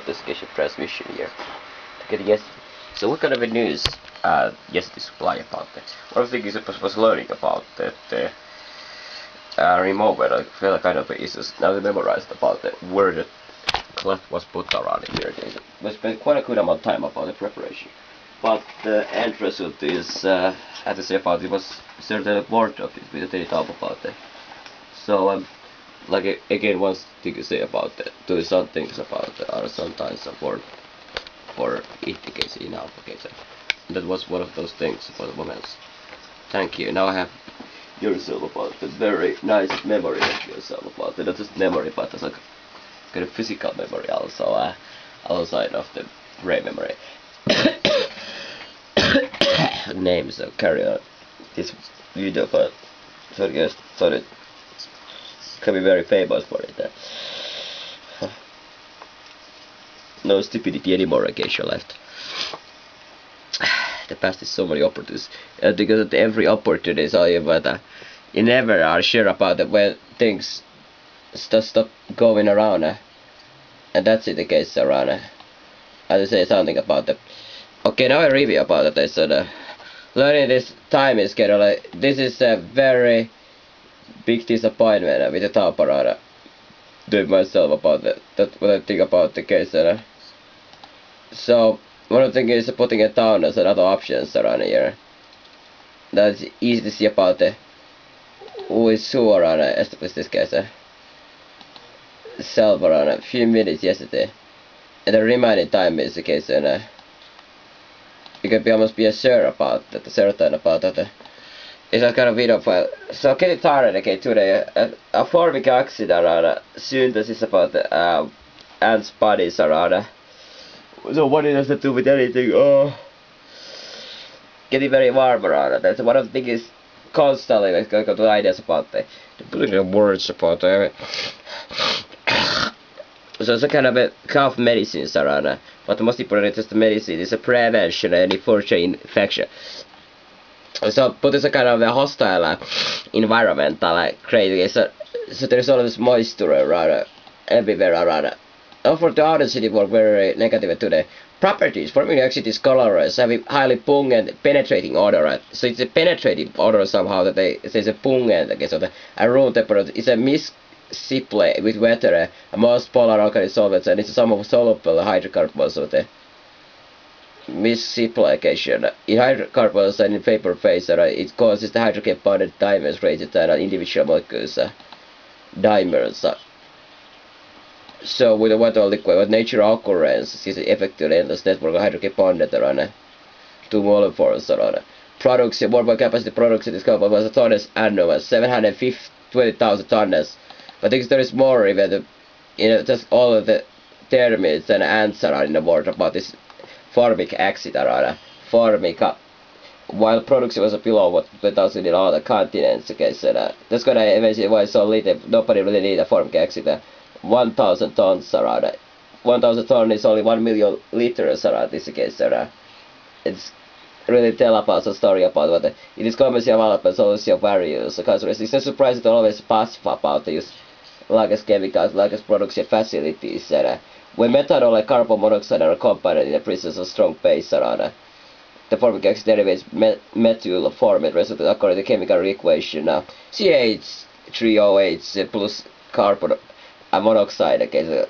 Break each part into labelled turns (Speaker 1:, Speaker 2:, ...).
Speaker 1: investigation transmission here. Okay, yes. So what kind of a news yesterday supply about that? One of the things I was learning about that remover, I felt kind of issues now they memorized about the where the cloth was put around here. We spent quite a good amount of time about the preparation. But the end result is, I have to say about it was certainly bored of it with the talk about it. So like again, one thing to say about that, do some things about it are sometimes support for it case in alpha case. That was one of those things for the moments. Thank you. Now I have yourself about the very nice memory of yourself about it. Not just memory, but as a kind of physical memory also, outside of the brain memory. Name, so carry on. This video, but sorry guys, sorry, can be very famous for it. No stupidity anymore, occasion left. The past is so many opportunities, because at every opportunity is all you, but you never are sure about it when things stop going around, and that's it the case around. I have to say something about that. Okay, now I review about it. I said, learning this time schedule, this is a very big disappointment with the top around doing myself about that. That's what I think about the case. So one of the things is putting it down as another options around here. That's easy to see about the who is who around establish this case. Self around a few minutes yesterday, and the remaining time is the case, and you can almost be sure about that, certain about that. It's a kind of video file. So getting tired again today. A 4-week accident around synthesis about the ants' bodies around. So what it has to do with anything? Getting very warm around. That's one of the things constantly like go to ideas about the putting the words about it. So it's a kind of a cough medicines around, but the most important is the medicine is a prevention and future infection. So, but it's a kind of a hostile environmental crazy. So there's always moisture around everywhere around. And for the audacity work very negative today. Properties forming actually is colorless, having highly pungent penetrating odor. So it's a penetrating odor somehow that there's a pungent. Okay, so the room temperature is a miscible with weather, most polar alkali solvents, and it's some of soluble hydrocarbons. So the misciplication in hydrocarbons and in vapor phase, it causes the hydrogen bonded dimers rated at individual molecules dimers. So with a water liquid, what natural occurrence is the effective endless network of hydrogen bonded around two molecules around. Products, worldwide capacity production is covered by tons annual, 720,000 tons. But I think there is more even, just all of the termites and answer in the world about this formic acid around formica. While production was below what 2000 in all the continents, okay, so that's gonna eventually why so little, nobody really need a formic acid. 1,000 tons around. 1,000 tons is only 1 million liters around this case. It's really tell about the story about what it is commercial development also various customers. It's not surprising to always pass about these largest chemicals, largest production facilities. When methanol and carbon monoxide are combined in the presence of strong base around, the formic acid derivates methyl formed result according to the chemical equation CH3OH plus carbon monoxide, okay, so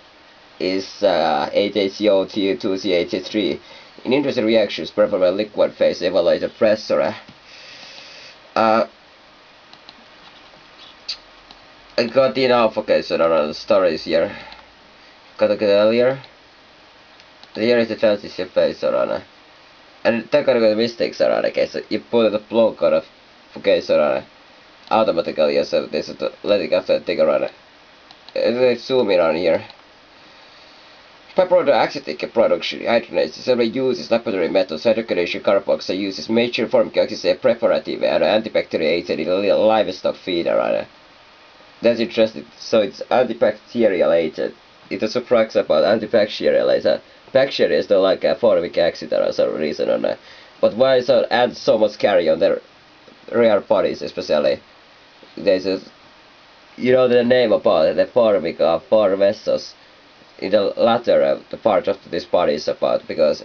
Speaker 1: is HCO2CH3. In interesting reactions performed by liquid phase evaluate the pressure. I got enough, okay, so there are the stories here. Got to get earlier. Here is the transition phase around. And that kind of mistakes around, okay, so you put the blow kind of, okay, so around automatically, so this is the letting after take around. Let's zoom in on here. By product acetic production, hydrogenates several uses laboratory methods. Hydrogenation carboxylate uses major formic acid as a preparative and antibacterial agent in livestock feed. That's interesting. So it's antibacterial agent. It is surprise about antibacterial agent. Bacteria is not like a formic acid or some reason. But why is it add so much carry on their rare bodies, especially? There's a, you know the name about it, the formic of four vessels. in the latter the part of this part is about, because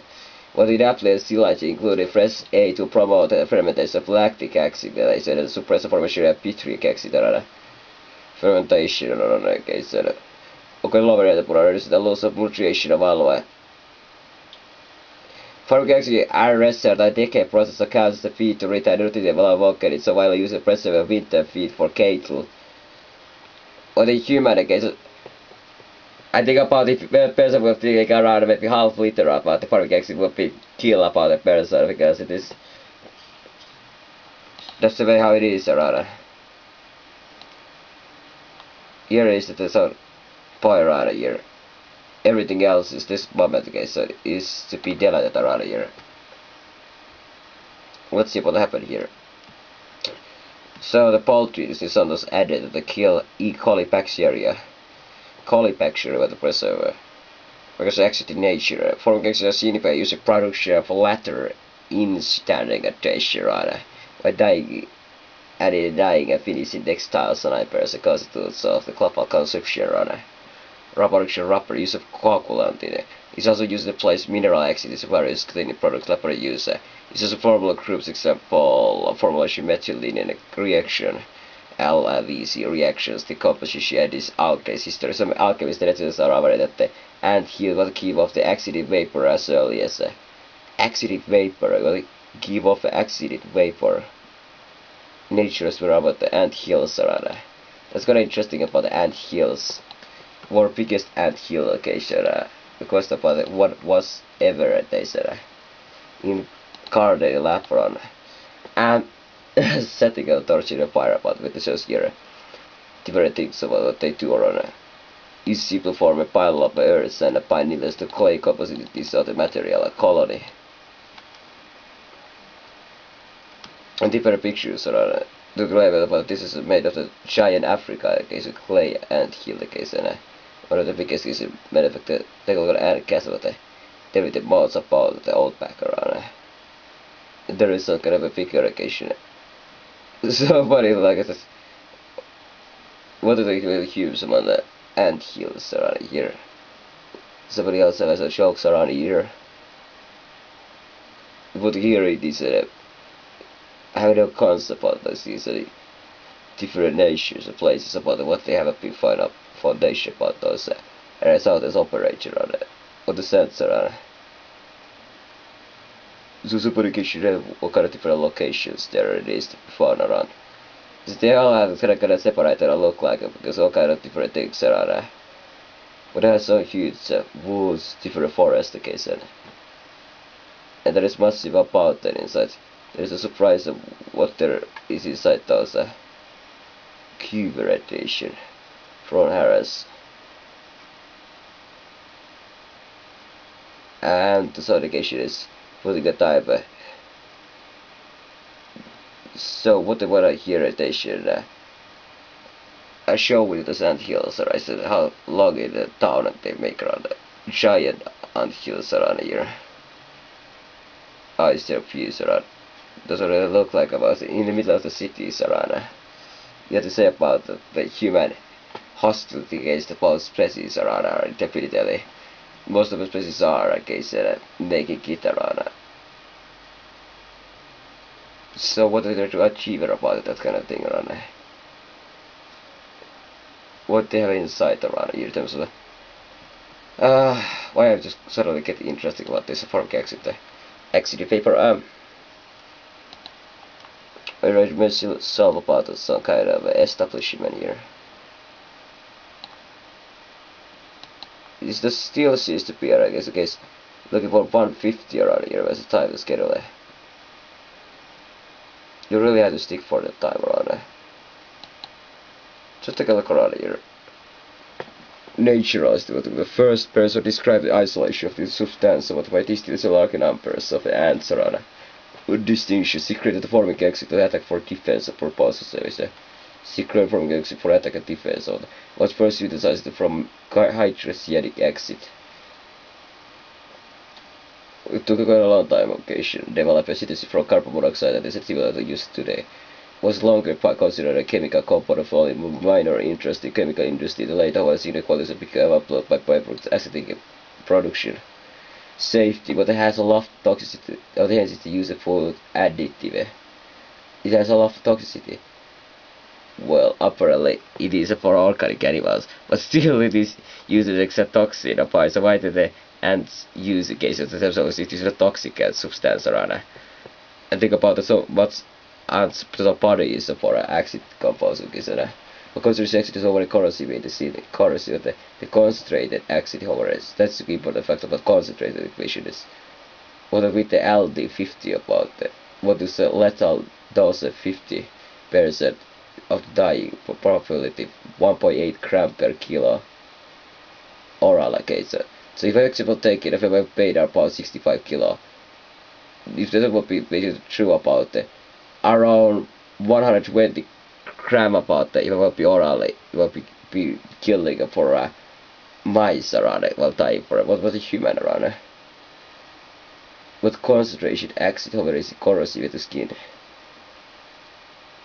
Speaker 1: what it applies silage including fresh A to promote the fermentation of lactic acid, they said suppress the formation of pitric acid, fermentation okay, lower the reduce the loss of nutrition of alloy. Formic acid arrested the decay process that causes the feed to retain nutritive volcanic, so while using preserve winter feed for cattle. Or the human case, I think about if a person will take around maybe half liter about the formic acid would be kill about the person, because it is, that's the way how it is around. Here is the sun boy around here. Everything else is this moment, okay, so it is to be deleted around here. Let's see what happened here. So the poultry is sometimes added to kill E. coli bacteria. Coli bacteria with the preserver. Because acid in nature, formic acid is seen by using production of latter in standing at rather, by dyeing, adding dyeing and finishing textiles and hypers constitutes of the global consumption rather. Rubber use of coagulant in it. It's also used to replace mineral acids in various cleaning products. Rubber use it's also formula groups, example formulation methylene in a reaction. LVC reactions, the composition and this alkanes history. Some alchemists are aware that the ant hill will give off the acidic vapor as early as acidic vapor will give off acidic vapor. Nature is about the ant hills around. That's kind of interesting about the ant hills. World biggest ant hill location, because about what was ever they said in Carday Lapron, and setting a torch in a fire pot with the shows here. Different things about what they do on is simple form a pile of earth and a pine needles to clay composites of the material, a colony. And different pictures are the grave about this is made of the giant Africa case of clay ant hill case, and one of the biggest is made of the technical ant castle that David mods about the old background. There is some kind of a figure occasion. So funny, like I said, what do they really use among the ant hills around here? Somebody else has a jokes around here. But here it is I have no concept about this. These different nations and places about what they have been found up foundation about those and that's how this operates around it. What the sense around so somebody should have what kind of different locations there it is to be found around. So they all have kind of separated and look like because all kind of different things around but they have so huge woods, different forest case and there is massive about that inside. There is a surprise of what there is inside those cube radiation from Harris. And the certification is putting a type. So what they want to hear they should I show with the sand hills I said how long in the town that they make around the giant ant hills around here. Is there views around? Doesn't really look like about in the middle of the cities around. You have to say about the human hostility against both species around are definitely most of the species are against naked it around. So what are they to achieve about that kind of thing around? What they have inside around here in terms of why I just suddenly get interested about this formic acid paper. I read myself about some kind of establishment here. Is the still seems to be I guess looking for 150 around here as a time schedule. You really have to stick for the time around. Just take a look around here. Naturalized, the first person described the isolation of this substance of by distilled large numbers of the ants around. Would distinguish secret the formic acid to attack for defense purposes. So it's a secret formic acid for attack and defense. So was first synthesized from hydrocyanuric acid. It took quite a long time occasion develop a synthesis from carbon monoxide that is similar to used today. was longer considered a chemical component of only minor interest in chemical industry. The later was inequalities became uploaded by byproduct acetic production. Safety, but it has a lot of toxicity, or hence it's used for additive. It has a lot of toxicity. Well, apparently it is for organic animals, but still it is used as exotoxin apart. So why do the ants use it? So it is a toxic substance around. And think about it, so much ants total body is for acid compounds, because the acid is already corrosive in the seed, corrosive the concentrated acid homorates. That's the important fact about concentrated equation is what with the LD50 about what is the lethal dose of 50% of dying probability 1.8 gram per kilo oral case. So if I example take it, if I paid about 65 kilo, if that would be true about around 120 gram about it, it will be orally, it will be killing for mice around it, while dying for it. What was a human around it? What concentration acid however is corrosive with the skin?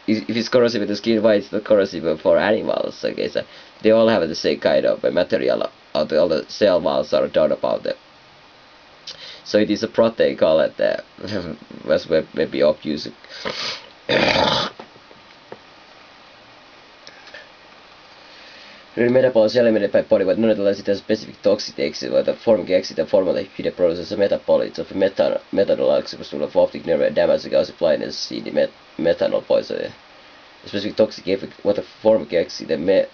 Speaker 1: If it's corrosive with the skin, why it's not corrosive for animals? Okay, so they all have the same kind of material. All the cell walls are done about it. So it is a protein called as maybe obvious. Metabolites eliminated by body, but nonetheless it has specific toxic exit, where the formic exit and formaldehyde process of metabolites of methanol oxidation of optic nerve damage against blindness in the methanol poison. A specific toxic effect, what the formic exit and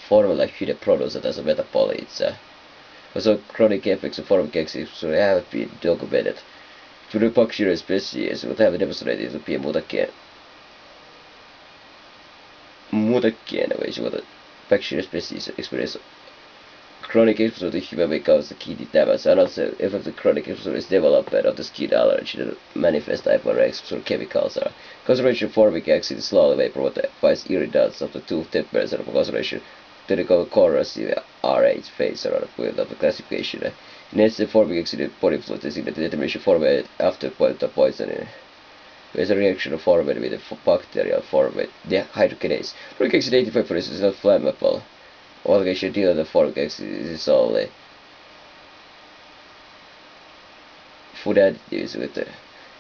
Speaker 1: formaldehyde produce as a metabolites. Also, chronic effects of formic exit have been documented. To the bacterial species would have demonstrated to be mutagen, which was the bacterial species experience chronic exposure to human may cause the kidney damage, and also if the chronic exposure is development of the skin allergy that manifest hyperexposure chemicals are. Concentration of formic acid is slowly vaporizes irritants of the 2-10% of concentration to the corrosive RH phase around the of the classification. Next, the formic acid body fluid is in the determination formed after point of poisoning. There is a reaction formed with the bacterial formed the hydrogenase. Formic acid 85% is not flammable. Organization deal the formic acid is only food additives with the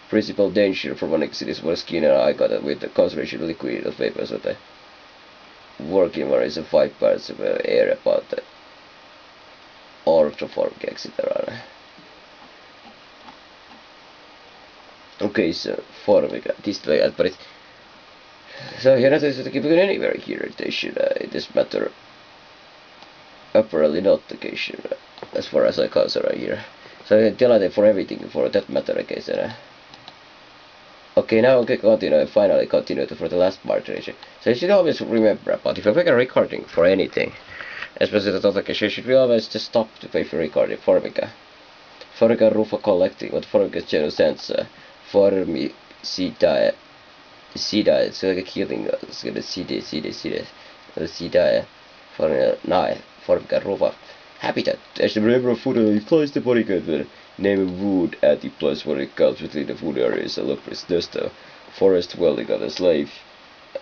Speaker 1: principal danger from formic acid is for skin and eye contact with the concentration of liquid of vapors with the working more is 5 parts of air about the orthoformic acid around. Okay, so formic display but it so here not to keep any very irritation in this matter. Apparently not the case as far as I consider here. So I can tell it for everything for that matter case. Okay, now we can continue, finally continue for the last part. So you should always remember about if you make a recording for anything, especially the total case, you should always just stop to pay for recording. Formica rufa collecting, what Formica general sense, formicidae, it's like a killing, it's like a cidae, Formica rufa. Habitat, as the river of food implies the body good name wood at the place where it comes within the food areas and look for dust, forest dwelling on a slave,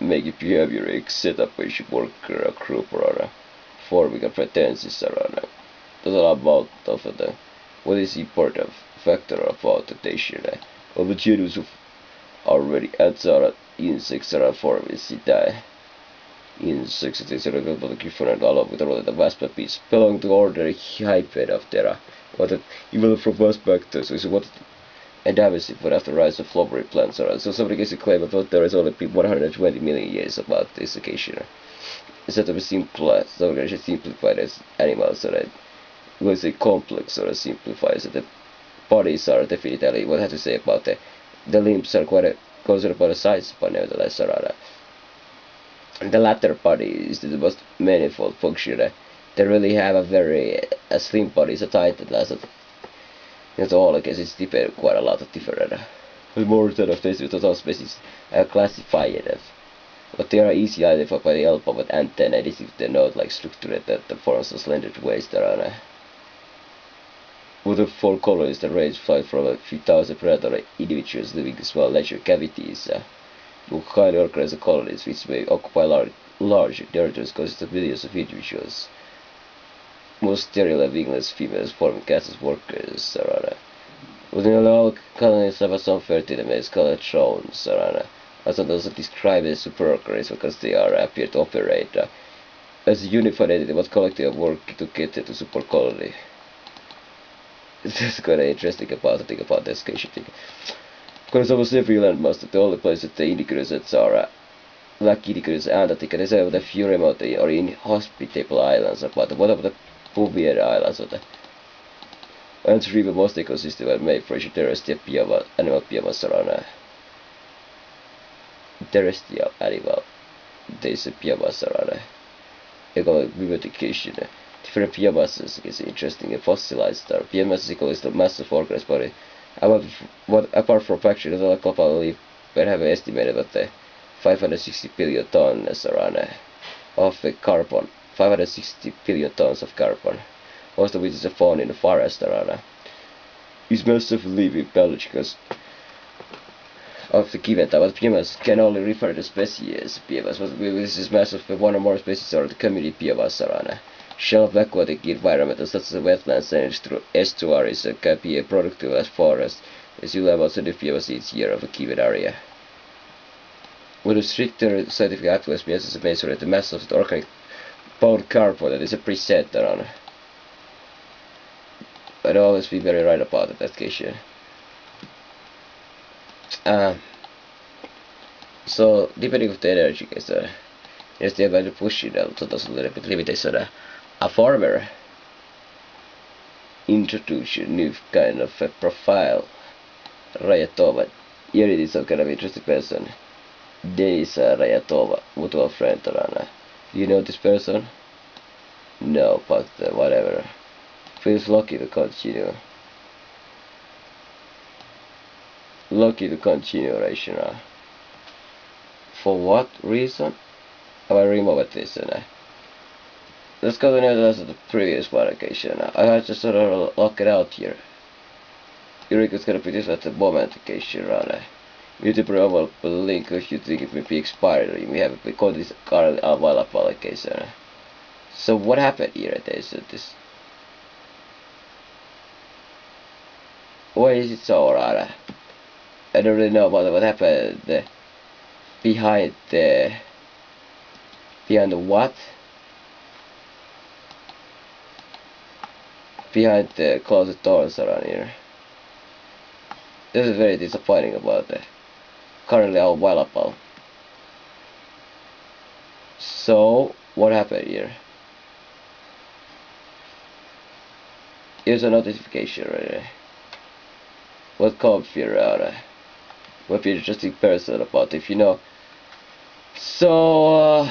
Speaker 1: make it behavior, set up a worker, a group or a forming a pretenses around total amount of the what is the important factor about the nation of the genus of already answered insects are formicidae. Insects is a little different along with all the vast piece belong to order hyphen of Terra. What even from vast factors is what and diversity for after rise of flowering plants around. So somebody gets a claim about there is only 120 million years about this occasion. Instead of a simple so we should simplify as animals or was a complex or a simplifies the bodies are definitely what I have to say about the limbs are quite a considerable the size but nevertheless around. The latter body is the most manifold function. They really have a very slim body, so tight at last. It's all I guess it's different, quite a lot of different. More than of this with all species are classified, but they are easy identified by the elbow with antenna. It is if they note like structure that the forms of slender waist around. With the four colors, the range flies from a few thousand predator individuals living in small leisure cavities. to highly organized colonies which may occupy large territories consist of millions of individuals. Most sterile and wingless females forming castes as workers, within all colonies have some fertile males called drones, are sometimes described as superorganisms because they appear to operate as a unified entity but collective work to get to super colony. That's kind of interesting about the thing about the escalation thing. Because almost every landmass, the only place that the indigenous are like indigenous Antarctica, there's a few remote or inhospitable islands, but one of the Bouvier Islands and three of most ecosystems are made for terrestrial animal biomass around terrestrial animal. There's a biomass around economic mimetication. Different biomasses is interesting and fossilized. Biomass is the mass of organized body. Apart from fraction, the globally we have estimated that 560 billion tons of carbon. 560 billion tons of carbon, most of which is found in the forest is massively living biologicals of the given time, but biomass can only refer to species biomass, but this is massive one or more species or the community biomass shell of aquatic environment such as wetlands and estuaries can be a productive as forest as you level to the biomass each year of a given area. With a stricter scientific atlas measures a measure the mass of the organic bound carbon that is a preset around. I'd always be very right about that case. So depending on the energy case, yes, they are pushing out to those little bit limitation. A farmer introduce a new kind of a profile. Rayatova. Here it is some kind of interesting person. Deisa Rayatova, mutual friend around. Do you know this person? No, but whatever. Feels lucky to continue. Lucky to continue, Rashina. For what reason? Have I removed this? Let's go to the previous one occasion. I had to sort of lock it out here. Eureka's gonna be this at the moment occasion, You to provide a link if you think it may be expired, or you may have it because it's currently available occasion. So what happened here? This. Why is it so rare? I don't really know about what happened behind the what? Behind the closed doors around here. This is very disappointing about the currently available. So what happened here? Here's a notification right. What comes here what be interesting person about if you know. So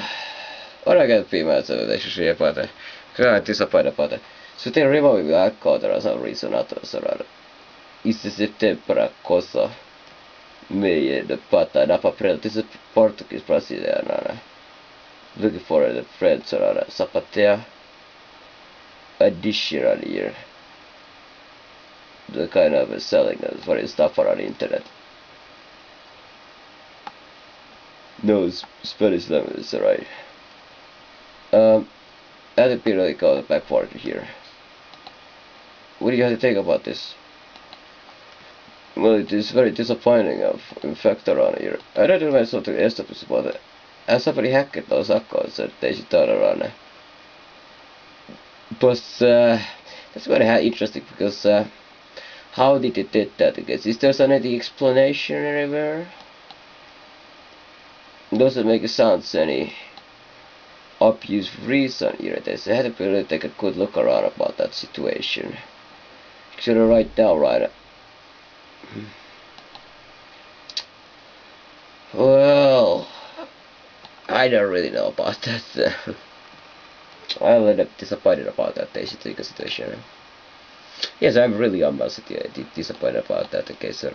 Speaker 1: what I got pretty much actually about it. I'm disappointed about it. So they remove the account for some reason Is the tempera cosa made pata napa prel. This is Portuguese Brazilian. Looking for the French Zapatea additional here. The kind of selling for his stuff around the internet. No Spanish language is right. That'd be really called backward here. What do you have to think about this? Well, it is very disappointing in fact around here. I don't know something establish about it. As somebody hacked those accounts that they should turn around. But that's very interesting because how did it did that? Because is there any explanation anywhere? Doesn't make sense any obvious reason here. They had to really take a good look around about that situation. Should I write down right? Well, I don't really know about that. I'm a little disappointed about that situation. Yes, I'm really almost disappointed about that case.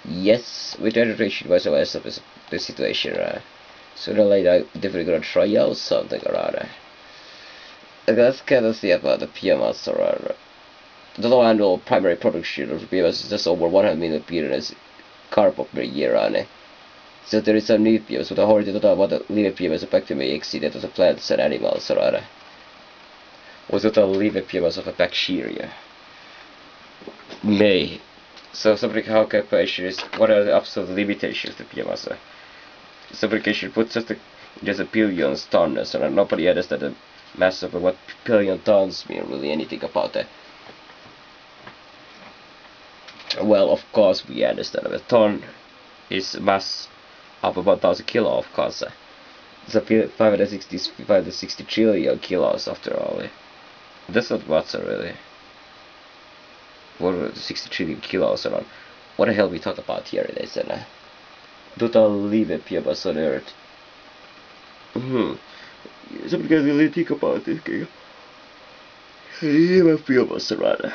Speaker 1: Yes, with education was aware of the situation. Sooner or later, I'm definitely gonna try out something around. Let's kind of see about the PMS around. total annual primary production of biomass is just over 100 million pounds carbon per year on it. So there is some new biomass, but already total what the living biomass effect may exceed that of the plants and animals around. Or total living biomass of a bacteria may. So how calculation is what are the absolute limitations of biomass? Fabrication puts just a billion tons, and nobody understands the mass of what billion tons mean really anything about it. Well, of course we understand that a ton is mass of about 1000 kilo, of course. It's a 560 trillion kilos after all. That's not much really. What are the 60 trillion kilos around? What the hell we talk about here? They said total living biomass on Earth. Somebody can really think about this game. Living biomass around.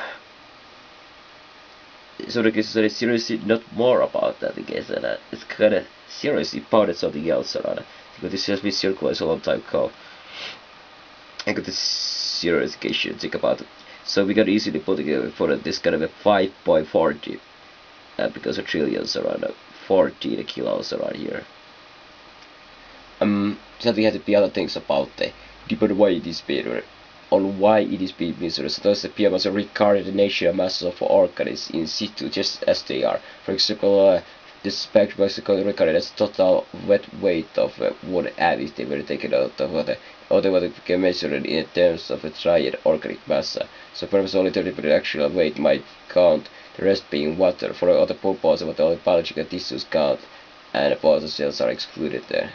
Speaker 1: So the case is seriously not more about that because it's kind of seriously about something else around. Because this has been circulating a long time ago. I got this serious case to think about it. So we can easily put together for this kind of a 5.40 because of trillions around 40 kilos around here. Something has to be other things about the depending why it is better on why it is being measured. So those biomass regarded the nature and mass of organisms in situ just as they are. For example, the spectrum was regarded as total wet weight of water added they were taken out of water. Other what became measured in terms of a triad organic mass. So perhaps only 30% actual weight might count, the rest being water. For other purposes, what all biological tissues count, and both the cells are excluded there.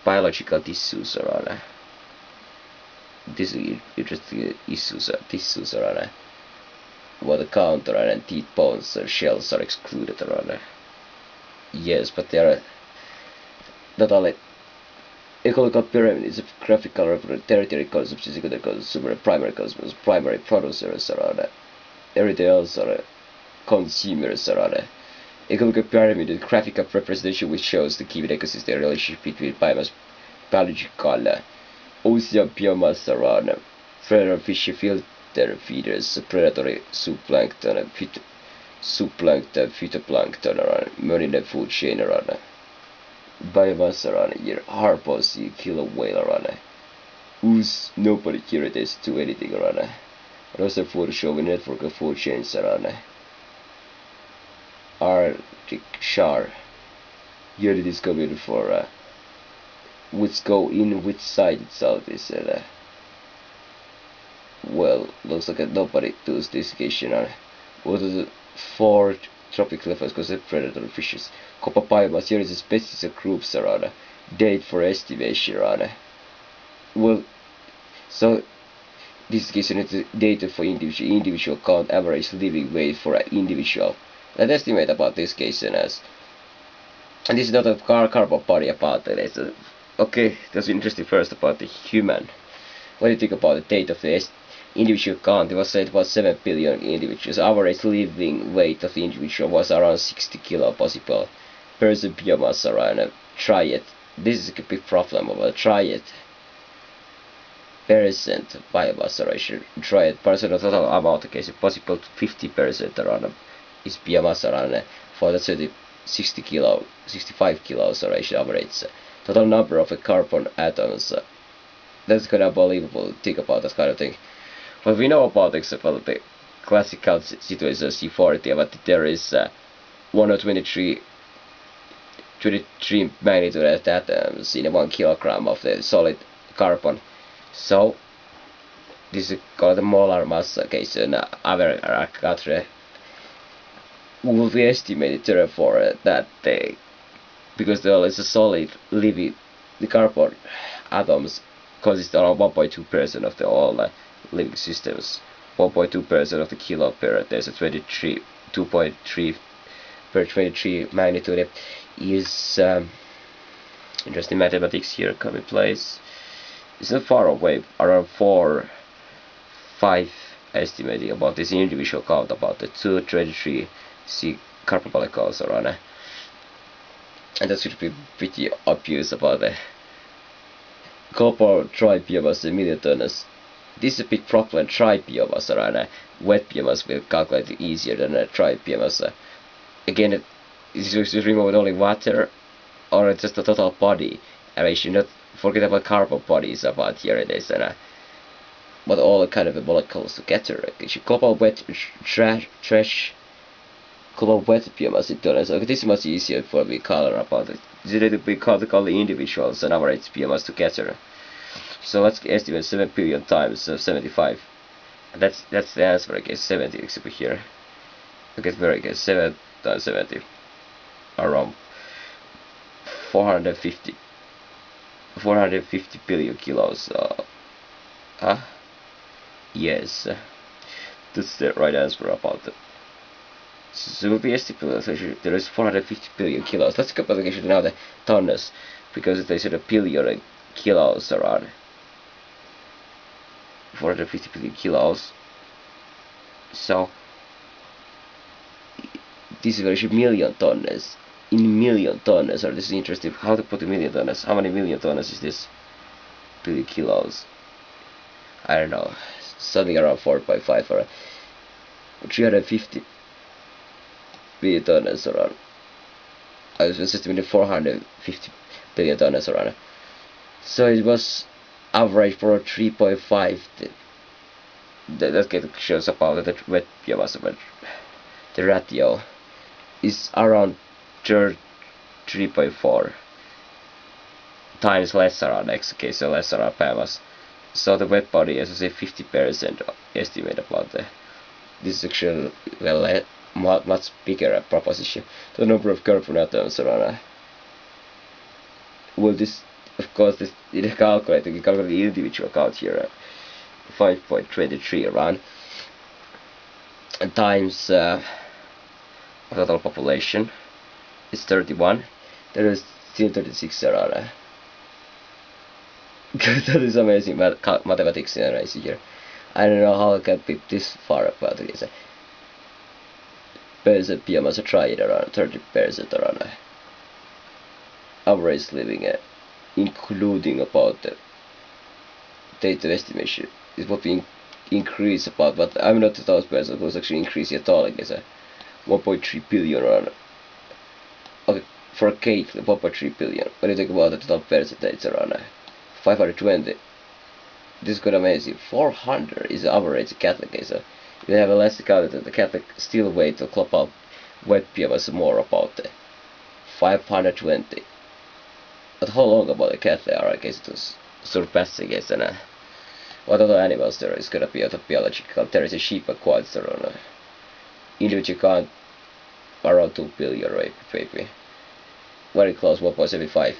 Speaker 1: Biological tissues are this is interesting tissues are what the count and teeth, bones, and shells are excluded around. Yes, but they are not only ecological pyramid is a graphical territory concept, physical consumer, primary consumers, primary producers around. Everything else are consumers around. Ecological pyramid is a graphical representation which shows the key ecosystem relationship between biomass, biological, ocean biomass around, predator fish filter feeders, predatory zooplankton, phytoplankton around, marine food chain around, biomass around here, harpo sea, killer whale around, whose nobody curious to anything around, also food showing network of food chains around. Arctic char. Yearly discovered for which go in which side itself is well, looks like nobody does this occasion. What are the 4 tropical levels considered predatory fishes? Copper biomass here is a species of groups around. Date for estimation around. Well, so this occasion is the data for individual count average living weight for an individual. Let's estimate about this case as, and this is not a carbon body about it. Okay, that's interesting first about the human. What do you think about the data of the individual count? It was said about 7 billion individuals. Average living weight of the individual was around 60 kilo possible. Person biomass around. Try it. This is a big problem about try it. Percent biomass ratio. Try it. Percent of total amount of cases possible to 50% around. Is biomass around for the 65 kilos ratio average. Total number of carbon atoms. That's kind of unbelievable to think about that kind of thing. What we know about example the classical situation C40, but there is 123 magnitude atoms in 1 kilogram of the solid carbon. So this is called the molar mass case and average will be estimated therefore that because there is a solid living, the carbon atoms consist around 1.2% of the all living systems. 1.2% of the kilo per there's a 2.3 per 23 magnitude is interesting mathematics here come in place. It's not far away, around 4-5 estimating about this individual count about the 223 C carbon molecules around and that should be pretty obvious about the copper dry biomass 1 million tons This is a big problem. Dry biomass and wet biomass will calculate easier than a dry biomass. Again, is to remove only water or just the total body, and we should not forget about carbon bodies about here it is, and but all kind of molecules together. Global wet trash, global wet biomass in total. So this is much easier for we color about it. This need to be called the individuals and average biomass together. So let's estimate 7 billion times 75. And that's the answer. I guess 70 except here. Okay, very good. 7 times 70, around 450 billion kilos. Yes, that's the right answer about it. So we estimate there is 450 billion kilos. Let's go back to now the tons, because they said a billion kilos around. 450 billion kilos. So this is very million tons. In million tons, or this is interesting. How to put a million tons? How many million tons is this? Billion kilos. I don't know. Something around 4.5 or 350 billion tons around. I was estimating 450 billion tons around. So it was average for 3.5. That shows about the wet biomass, but the ratio is around 3.4 times less around x, okay, so less around biomass. So the wet body, as I say, 50% estimate about this is actually much bigger proposition. The number of carbon atoms around. Well, this, of course, this in calculating, you calculate the individual count here, 5.23 around, and times total population is 31. There is still 36 around. That is amazing mathematics here. I don't know how I can be this far about this. Percent biomass tried around 30% around. Average living, including about the data estimation, is what we increase about, but I'm not the those person who's actually increasing at all. I guess 1.3 billion around. Okay, for a cake, 1.3 billion. When you think about the total percentage around 520, this is quite amazing. 400 is the average Catholic. So you have a less account than the Catholic still wait to club up wet biomass more about the 520. But how long about the Catholic are? I guess it was surpassing it, and what other animals there is gonna be out of biological? There is a sheep and quads around. Individual count around 2 billion, right, maybe. Very close, 1.75.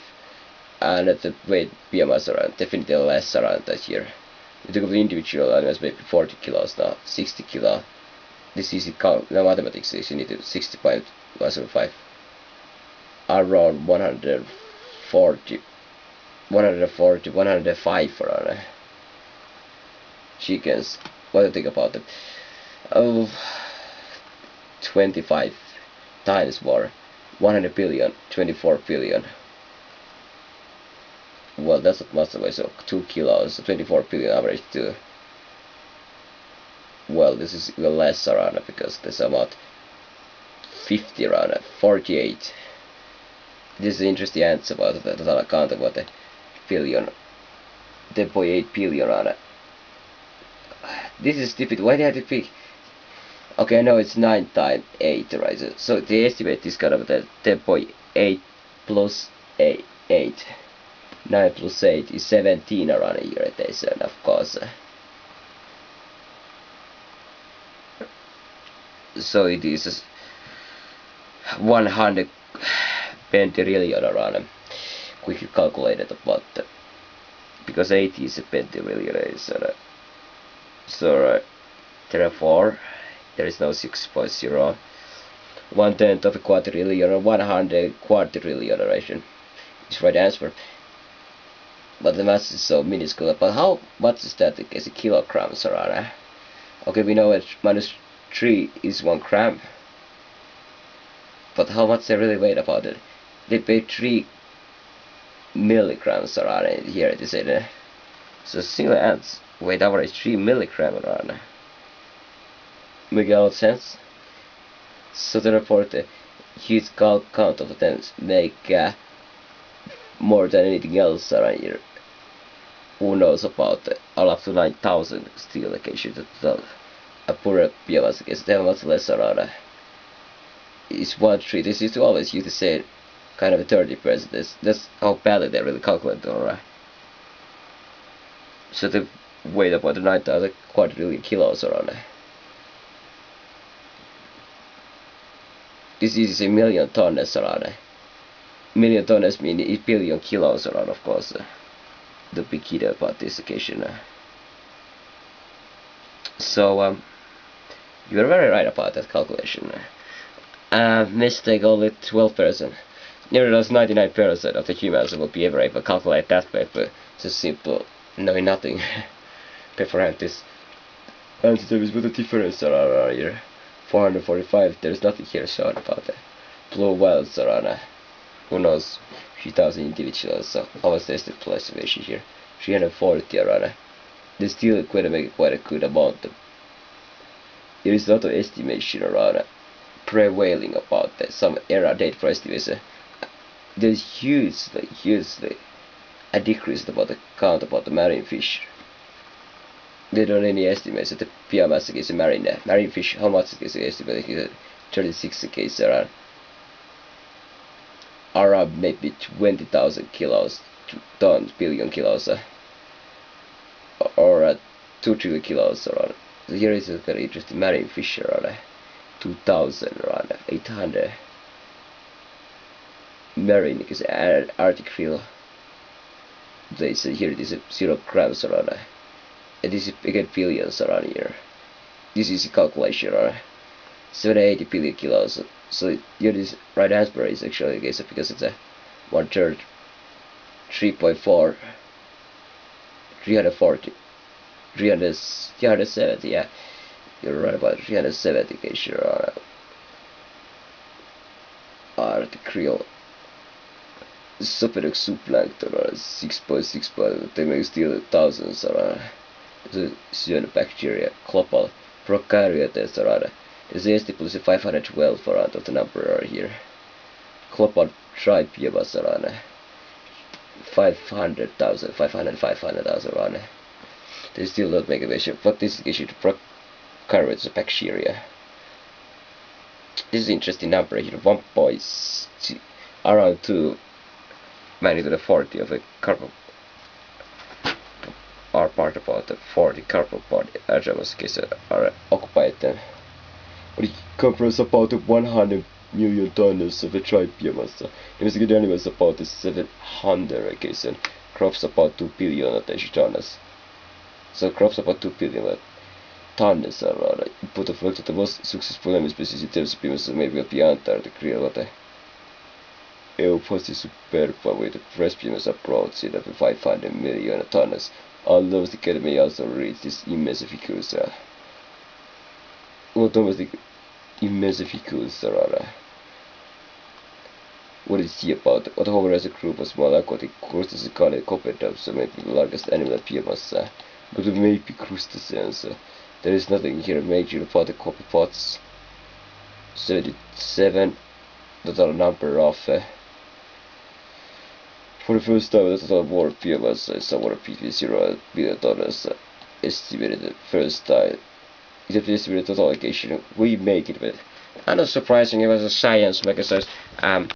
Speaker 1: And at the weight biomass around, definitely less around that year. You think of the individual animals, maybe 40 kilos now, 60 kilo. This is the count. Now mathematics is you need to 60.175. Around 140, 105 around. Chickens. What do you think about them? Oh, 25 times more. 100 billion, 24 billion. Well, that's not much away, so 2 kilos, 24 billion average too. Well, this is even less around because there's about 50 around 48. This is interesting answer about the total account about the billion, 10.8 billion around. This is stupid. Why do I have to pick? Okay, I know it's 9 times 8, right? So the estimate is kind of the 10.8 plus 8. 9 plus 8 is 17 around a year, they say, and of course. So it is 100 pentillion around. Quickly calculated about because 80 is a pentillion, so therefore there is no 6.0. 1/10 of a quadrillion or 100 quadrillion ration is right answer. But the mass is so minuscule. But how much is that as a kilograms around? Okay, we know that -3 is 1 gram. But how much they really weigh about it? They pay 3 milligrams around it here. They say that. So single ants weight average 3 milligram around. Make a lot of sense. So to report a huge count of attempts make more than anything else around here. Who knows about up to 9,000 steel locations total. A poorer biomass case, they have much less around. Is 1/3. This is always used to say kind of a 30%. That's how badly they really calculate, alright. So the weight about 9,000 quadrillion kilos around. This is a million tons around. Million tons mean a billion kilos around, of course. The big key about this occasion. So you're very right about that calculation. Mistake only 12%. Nevertheless, 99% of the humans will be able to calculate that way, but it's just simple knowing nothing. Beforehand, this answer there is with the difference around here. 445, there's nothing here shown about the blue whales around who knows, few thousand individuals, so I was tested classification here. 340 around. They still quite make quite a good amount. There is a lot of estimation around prevailing about some era date for estimation. There's hugely a decrease about the count about the marine fish. They don't any estimates that the biomass against the marine fish, how much is estimated? 36 case around maybe 20,000 kilos, tons, billion kilos, or 2 trillion kilos around. So here is a very interesting marine fish around 2,000 around 800 marine is Arctic krill. They say here it is 0 grams around. And this is again billions around here. This is a calculation around 780 billion kilos. So here this right answer is actually because it's a 1/3 3.4 340 370, yeah. You're right about 370 case around Arctic krill. Supernox zooplankton are 6.6, but they make still thousands around. The cyanobacteria, global prokaryotes around. There's estimate 512 around of the number are here. Global tribiomas around 500,000, 500,000 around. They still don't make a measure, but this is issued to prokaryotes bacteria. This is an interesting number here, 1.2 around 2 magnitude of 40 of a carbon are part about the 40 carbon body atoms are occupied them. But it covers about 100 million tons of a tribiomas. Investigated animals about 700 cases and crops about 2 billion tons. So crops about 2 billion tons are put of look at the most successful animal species in terms of biomass, maybe beyond the krill what Euphos superba with the fresh biomass approach of 500 million tons. Although the academy also reached this immense figures. What domestic immense figures are. What is he about? What however as a group of small aquatic crustaceans called copper so maybe the largest animal biomass, but maybe crustaceans. There is nothing here major about the copepods. 77 total number of for the first time the total world biomass is somewhere between 0 billion tons estimated the first time. It's a estimated total allocation we make it with. And not surprising, it was a science magazine.